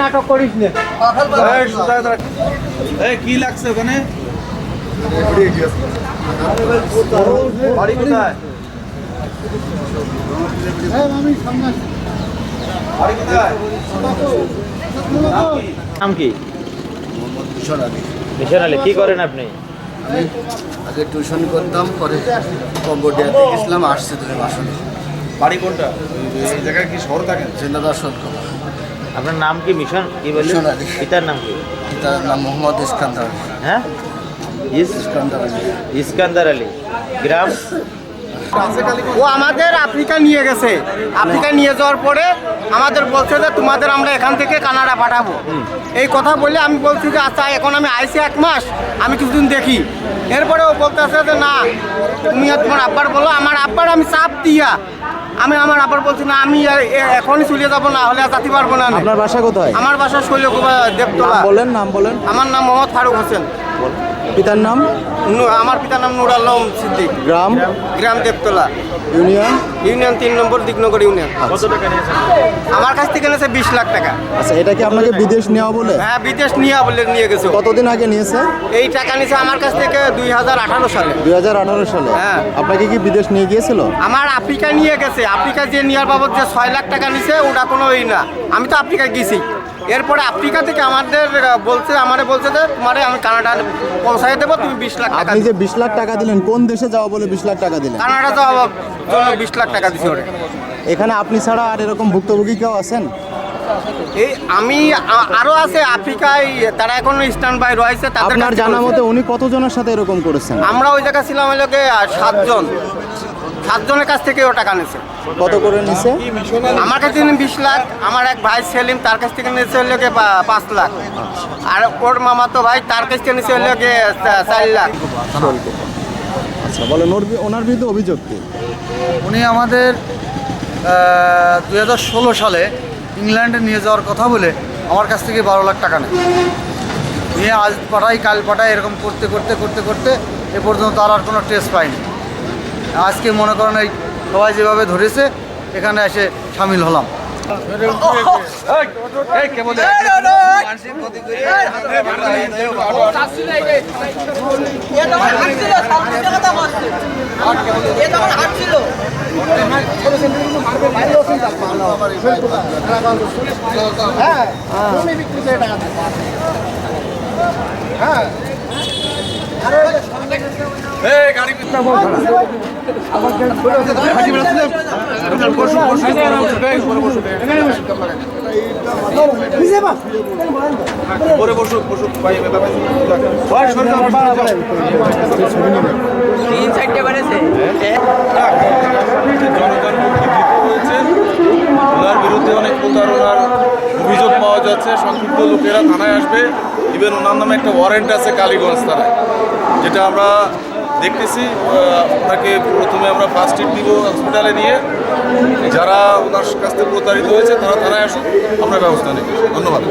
নাটক করিস না। কি লাগছে ওখানে? বাড়ি কোথায়? বাড়ি কোথায়? নাম কি? মিশন আলী। মিশন আলী, কি করেন আপনি? আমি আগে টিউশন করতাম, পরে কম্বোডিয়াতে গেছিলাম, আসছে ধরে আসলে। বাড়ি কোনটা? এই জায়গায় কি শহর থাকেন? জেনাদার সদকম। আপনার নাম কি? মিশন কি বললেন? মিশন আলী। পিতার নাম কি? তার নাম মোহাম্মদ ইস্কান্দার আলী। হ্যাঁ, ইস্কান্দার আলী। ইস্কান্দার আলী। গ্রাম? ও আমাদের আফ্রিকা নিয়ে গেছে। আফ্রিকা নিয়ে যাওয়ার পরে আমাদের বলছে যে তোমাদের আমরা এখান থেকে কানাডা পাঠাবো। এই কথা বলে আমি বলছি যে আচ্ছা, এখন আমি আইসি 1 মাস, আমি কিছুদিন দেখি। এরপরে ও বলতেছে যে না, তুমি আর তোমার আব্বার বলো। আমার আব্বার আমি চাপ দিয়া আমার আব্বার বলছি না, আমি এখনই চলে যাবো, না হলে আর যেতে পারবো না। আপনার বাসা কোথায়? আমার বাসা শৈলকুপা, দেবতলা। নাম বলেন। আমার নাম মোহাম্মদ ফারুক হোসেন। পিতার নাম? আমার পিতার নাম নুর আলম সিদ্দিক। গ্রাম? গ্রাম দেবতলা। ইউনিয়ন 3 নম্বর দিকনগর ইউনিয়ন। কত টাকা নিয়েছেন? আমার কাছ থেকে নিয়েছে 20 লাখ টাকা। আচ্ছা, এটা কি আপনাকে বিদেশ নেওয়া বলে? হ্যাঁ, বিদেশ নিয়ে গেছে। কতদিন আগে নিয়েছে? এই টাকা নিয়েছে আমার কাছ থেকে 2018 সালে। 2018 সালে? হ্যাঁ। আপনাকে কি বিদেশ নিয়ে গিয়েছিল? আমার আফ্রিকা নিয়ে গেছে। আফ্রিকা যে নেওয়ার বাবদ যে 6 লাখ টাকা নিছে, ওটা কোনো না। আমি তো আফ্রিকায় গেছি। এরপরে আফ্রিকা থেকে আমারে বলছে যে তোমারে আমি কানাডা পৌঁছায় দেবো, তুমি 20 লাখ টাকা। আপনি যে 20 লাখ টাকা দিলেন, কোন দেশে যাওয়া বলে 20 লাখ টাকা দিলেন? কানাডা যাওয়ার জন্য 20 লাখ টাকা দিছে ওরে। এখানে আপনি ছাড়া আর এরকম ভুক্তভোগী কেউ আছেন? এই আরো আছে আফ্রিকায়, তারা এখন স্ট্যান্ড বাই রয়েছে। আপনার জানা মতে উনি কতজনের সাথে এরকম করেছেন? আমরা ওই জায়গায় ছিলাম ওই লোকে 7 জনের কাছ থেকে ও টাকা নিয়েছে। কত করে নিছে? আমার কাছে 20 লাখ, আমার এক ভাই সেলিম তার কাছ থেকে নিয়েছে হলো 5 লাখ, আর ওর মামাতো ভাই তার কাছ থেকে নিয়েছে হলো 4 লাখ। আচ্ছা, বলেন ওনার বিরুদ্ধে অভিযোগ কি? উনি আমাদের 2016 সালে ইংল্যান্ডে নিয়ে যাওয়ার কথা বলে আমার কাছ থেকে 12 লাখ টাকা নেয়। নিয়ে আজ পাঠাই কাল পাঠাই, এরকম করতে করতে করতে করতে এ পর্যন্ত আর কোনো টেস্ট পাইনি। আজকে মনে করেন এই সবাই যেভাবে ধরেছে, এখানে এসে সামিল হলাম। ওনার বিরুদ্ধে অনেক প্রতারণার অভিযোগ পাওয়া যাচ্ছে। সংক্ষিপ্ত লোকেরা থানায় আসবে। ইভেন ওনার নামে একটা ওয়ারেন্ট আছে কালীগঞ্জ থানায়, যেটা আমরা দেখতেছি। ওনাকে প্রথমে আমরা ফার্স্ট এড দিব হসপিটালে নিয়ে। যারা ওনার কাছ থেকে প্রতারিত হয়েছে তারা থানায় আসুক, আমরা ব্যবস্থা নেব। ধন্যবাদ।